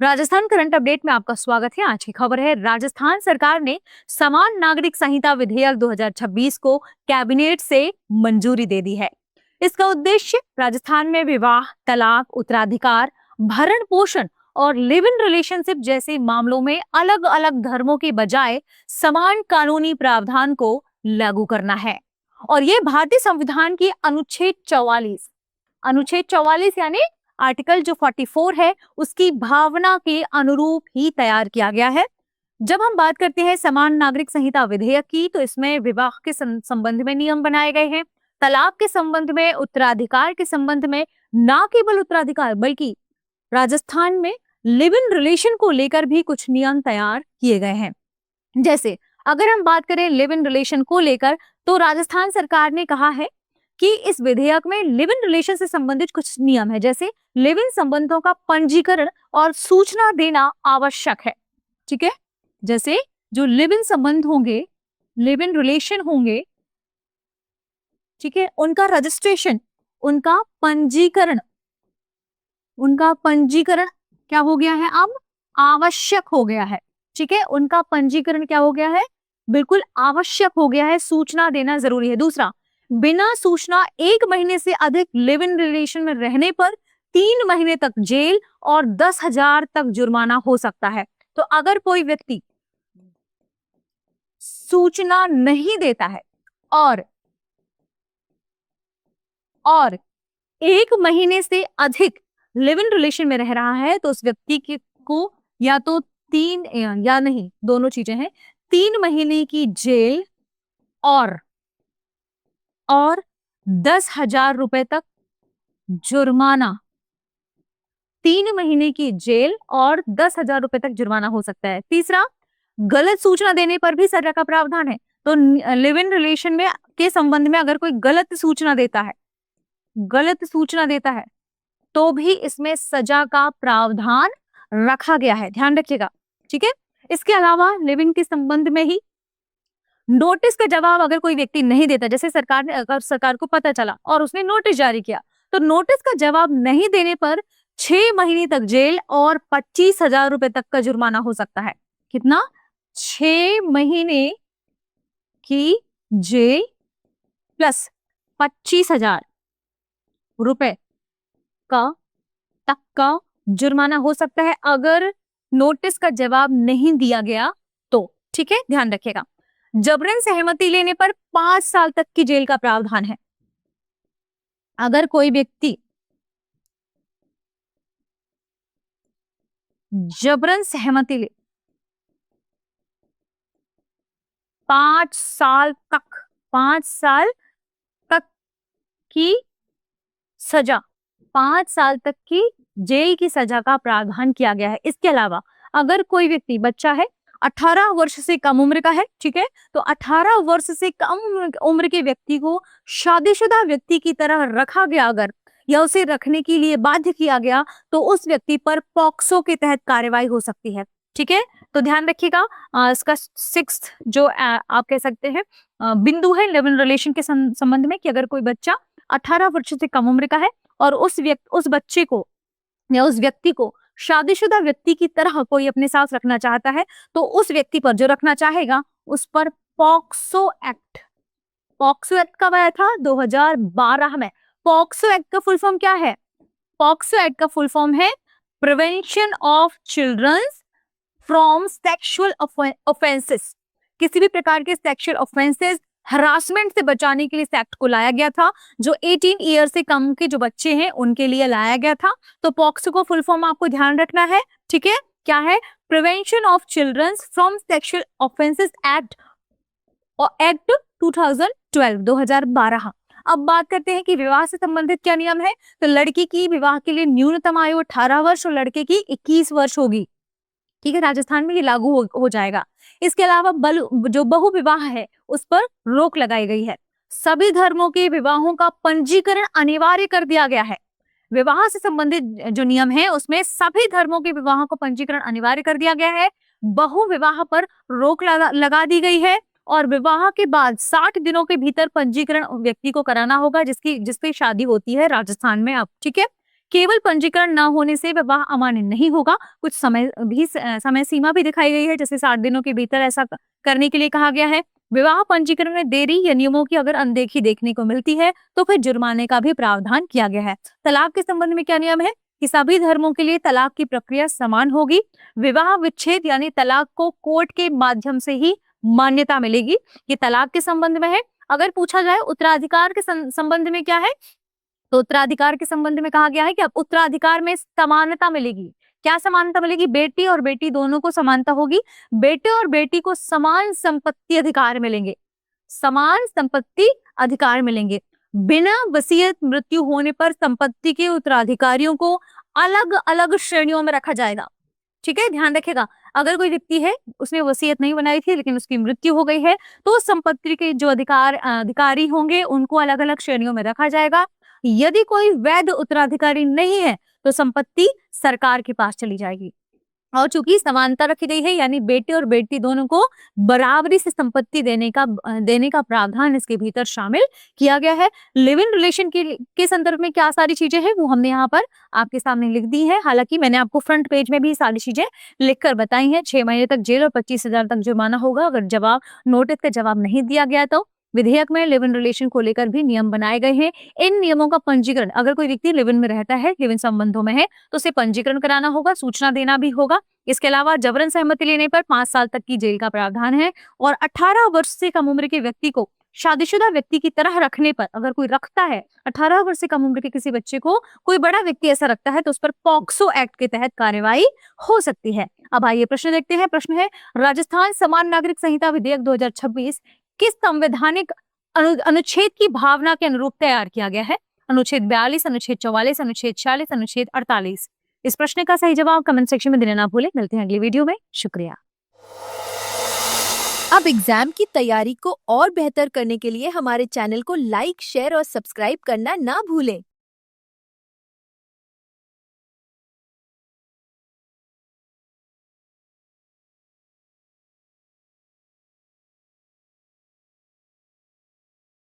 Rajasthan current update में आपका स्वागत है। आज की खबर है, राजस्थान सरकार ने समान नागरिक संहिता विधेयक 2026 को कैबिनेट से मंजूरी दे दी है। इसका उद्देश्य राजस्थान में विवाह, तलाक, उत्तराधिकार, भरण पोषण और लिव इन रिलेशनशिप जैसे मामलों में अलग अलग धर्मों के बजाय समान कानूनी प्रावधान को लागू करना है। और ये भारतीय संविधान की अनुच्छेद 44 यानी आर्टिकल जो 44 है उसकी भावना के अनुरूप ही तैयार किया गया है। जब हम बात करते हैं समान नागरिक संहिता विधेयक की, तो इसमें विवाह के संबंध में नियम बनाए गए हैं, तलाक के संबंध में, उत्तराधिकार के संबंध में, ना केवल उत्तराधिकार बल्कि राजस्थान में लिव इन रिलेशन को लेकर भी कुछ नियम तैयार किए गए हैं। जैसे अगर हम बात करें लिव इन रिलेशन को लेकर, तो राजस्थान सरकार ने कहा है कि इस विधेयक में लिव इन रिलेशन से संबंधित कुछ नियम है, जैसे लिव इन संबंधों का पंजीकरण और सूचना देना आवश्यक है। ठीक है, जैसे जो लिव इन संबंध होंगे, लिव इन रिलेशन होंगे, ठीक है, उनका रजिस्ट्रेशन, उनका पंजीकरण क्या हो गया है, अब आवश्यक हो गया है। ठीक है, उनका पंजीकरण क्या हो गया है, बिल्कुल आवश्यक हो गया है, सूचना देना जरूरी है। दूसरा, बिना सूचना 1 महीने से अधिक लिव इन रिलेशन में रहने पर 3 महीने तक जेल और 10,000 तक जुर्माना हो सकता है। तो अगर कोई व्यक्ति सूचना नहीं देता है और 1 महीने से अधिक लिव इन रिलेशन में रह रहा है, तो उस व्यक्ति को या तो 3 या नहीं, दोनों चीजें हैं, 3 महीने की जेल और 10,000 रुपए तक जुर्माना, 3 महीने की जेल और 10,000 रुपए तक जुर्माना हो सकता है। तीसरा, गलत सूचना देने पर भी सजा का प्रावधान है। तो लिव इन रिलेशन में के संबंध में अगर कोई गलत सूचना देता है तो भी इसमें सजा का प्रावधान रखा गया है, ध्यान रखिएगा। ठीक है, इसके अलावा लिव इन के संबंध में ही नोटिस का जवाब अगर कोई व्यक्ति नहीं देता, जैसे अगर सरकार को पता चला और उसने नोटिस जारी किया, तो नोटिस का जवाब नहीं देने पर 6 महीने तक जेल और 25,000 रुपए तक का जुर्माना हो सकता है। कितना? 6 महीने की जेल प्लस 25,000 रुपए तक का जुर्माना हो सकता है अगर नोटिस का जवाब नहीं दिया गया तो। ठीक है, ध्यान रखिएगा। जबरन सहमति लेने पर 5 साल तक की जेल का प्रावधान है। अगर कोई व्यक्ति जबरन सहमति ले, 5 साल तक की सजा, 5 साल तक की जेल की सजा का प्रावधान किया गया है। इसके अलावा अगर कोई व्यक्ति बच्चा है, 18 वर्ष से कम उम्र का है, ठीक है, तो 18 वर्ष से कम उम्र के व्यक्ति को शादीशुदा व्यक्ति की तरह रखा गया अगर, या उसे रखने के लिए बाध्य किया गया, तो उस व्यक्ति पर पॉक्सो के तहत कार्रवाई हो सकती है। ठीक है, तो ध्यान रखिएगा। इसका 6th जो आप कह सकते हैं बिंदु है लिव इन रिलेशन के संबंध में, कि अगर कोई बच्चा 18 वर्ष से कम उम्र का है और उस बच्चे को या उस व्यक्ति को शादीशुदा व्यक्ति की तरह कोई अपने साथ रखना चाहता है, तो उस व्यक्ति पर, जो रखना चाहेगा, उस पर पॉक्सो एक्ट कब आया था? 2012 में। पॉक्सो एक्ट का फुल फॉर्म क्या है? पॉक्सो एक्ट का फुल फॉर्म है prevention of childrens from sexual offences. किसी भी प्रकार के सेक्सुअल ऑफेंसेस, हरासमेंट से बचाने के लिए इस एक्ट को लाया गया था, जो 18 ईयर से कम के जो बच्चे हैं उनके लिए लाया गया था। तो पॉक्सो को फुल फॉर्म आपको ध्यान रखना है। ठीक है, क्या है? Prevention of childrens from sexual offences act, और एक्ट 2012। अब बात करते हैं कि विवाह से संबंधित क्या नियम है। तो लड़की की विवाह के लिए न्यूनतम आयु 18 वर्ष और लड़के की 21 वर्ष होगी। ठीक है, राजस्थान में ये लागू हो जाएगा। इसके अलावा जो बहु विवाह है उस पर रोक लगाई गई है। सभी धर्मों के विवाहों का पंजीकरण अनिवार्य कर दिया गया है। विवाह से संबंधित जो नियम है उसमें सभी धर्मों के विवाहों को पंजीकरण अनिवार्य कर दिया गया है। बहु विवाह पर रोक लगा दी गई है और विवाह के बाद 60 दिनों के भीतर पंजीकरण व्यक्ति को कराना होगा जिसकी शादी होती है राजस्थान में अब। ठीक है, केवल पंजीकरण न होने से विवाह अमान्य नहीं होगा। कुछ समय सीमा भी दिखाई गई है, जैसे 60 दिनों के भीतर ऐसा करने के लिए कहा गया है। विवाह पंजीकरण में देरी या नियमों की अगर अनदेखी देखने को मिलती है तो फिर जुर्माने का भी प्रावधान किया गया है। तलाक के संबंध में क्या नियम है कि सभी धर्मों के लिए तलाक की प्रक्रिया समान होगी। विवाह विच्छेद यानी तलाक को कोर्ट के माध्यम से ही मान्यता मिलेगी। ये तलाक के संबंध में है। अगर पूछा जाए उत्तराधिकार के संबंध में क्या है, तो उत्तराधिकार के संबंध में कहा गया है कि अब उत्तराधिकार में समानता मिलेगी। क्या समानता मिलेगी? बेटी और बेटी दोनों को समानता होगी। बेटे और बेटी को समान संपत्ति अधिकार मिलेंगे, समान संपत्ति अधिकार मिलेंगे। बिना वसीयत मृत्यु होने पर संपत्ति के उत्तराधिकारियों को अलग अलग श्रेणियों में रखा जाएगा। ठीक है, ध्यान रखिएगा। अगर कोई व्यक्ति है, उसने वसीयत नहीं बनाई थी लेकिन उसकी मृत्यु हो गई है, तो संपत्ति के जो अधिकारी होंगे उनको अलग अलग श्रेणियों में रखा जाएगा। यदि कोई वैध उत्तराधिकारी नहीं है तो संपत्ति सरकार के पास चली जाएगी। और चूंकि समानता रखी गई है, यानी बेटे और बेटी दोनों को बराबरी से संपत्ति देने का प्रावधान इसके भीतर शामिल किया गया है। लिव इन रिलेशन के संदर्भ में क्या सारी चीजें हैं वो हमने यहाँ पर आपके सामने लिख दी है। हालांकि मैंने आपको फ्रंट पेज में भी सारी चीजें लिखकर बताई हैं। 6 महीने तक जेल और 25,000 तक जुर्माना होगा अगर नोटिस का जवाब नहीं दिया गया तो। विधेयक में लिव इन रिलेशन को लेकर भी नियम बनाए गए हैं। इन नियमों का पंजीकरण, अगर कोई व्यक्ति लिव इन में रहता है, लिव इन संबंधों में है, तो उसे पंजीकरण कराना होगा, सूचना देना भी होगा। इसके अलावा जबरन सहमति लेने पर 5 साल तक की जेल का प्रावधान है। और 18 वर्ष से कम उम्र के व्यक्ति को शादीशुदा व्यक्ति की तरह रखने पर, अगर कोई रखता है 18 वर्ष से कम उम्र के किसी बच्चे को, कोई बड़ा व्यक्ति ऐसा रखता है तो उस पर पॉक्सो एक्ट के तहत कार्रवाई हो सकती है। अब आइए प्रश्न देखते हैं। प्रश्न है, राजस्थान समान नागरिक संहिता विधेयक 2026 किस संवैधानिक अनुच्छेद की भावना के अनुरूप तैयार किया गया है? अनुच्छेद 42, अनुच्छेद 44, अनुच्छेद 46, अनुच्छेद 48। इस प्रश्न का सही जवाब कमेंट सेक्शन में देना ना भूलें। मिलते हैं अगली वीडियो में। शुक्रिया। अब एग्जाम की तैयारी को और बेहतर करने के लिए हमारे चैनल को लाइक, शेयर और सब्सक्राइब करना ना भूलें।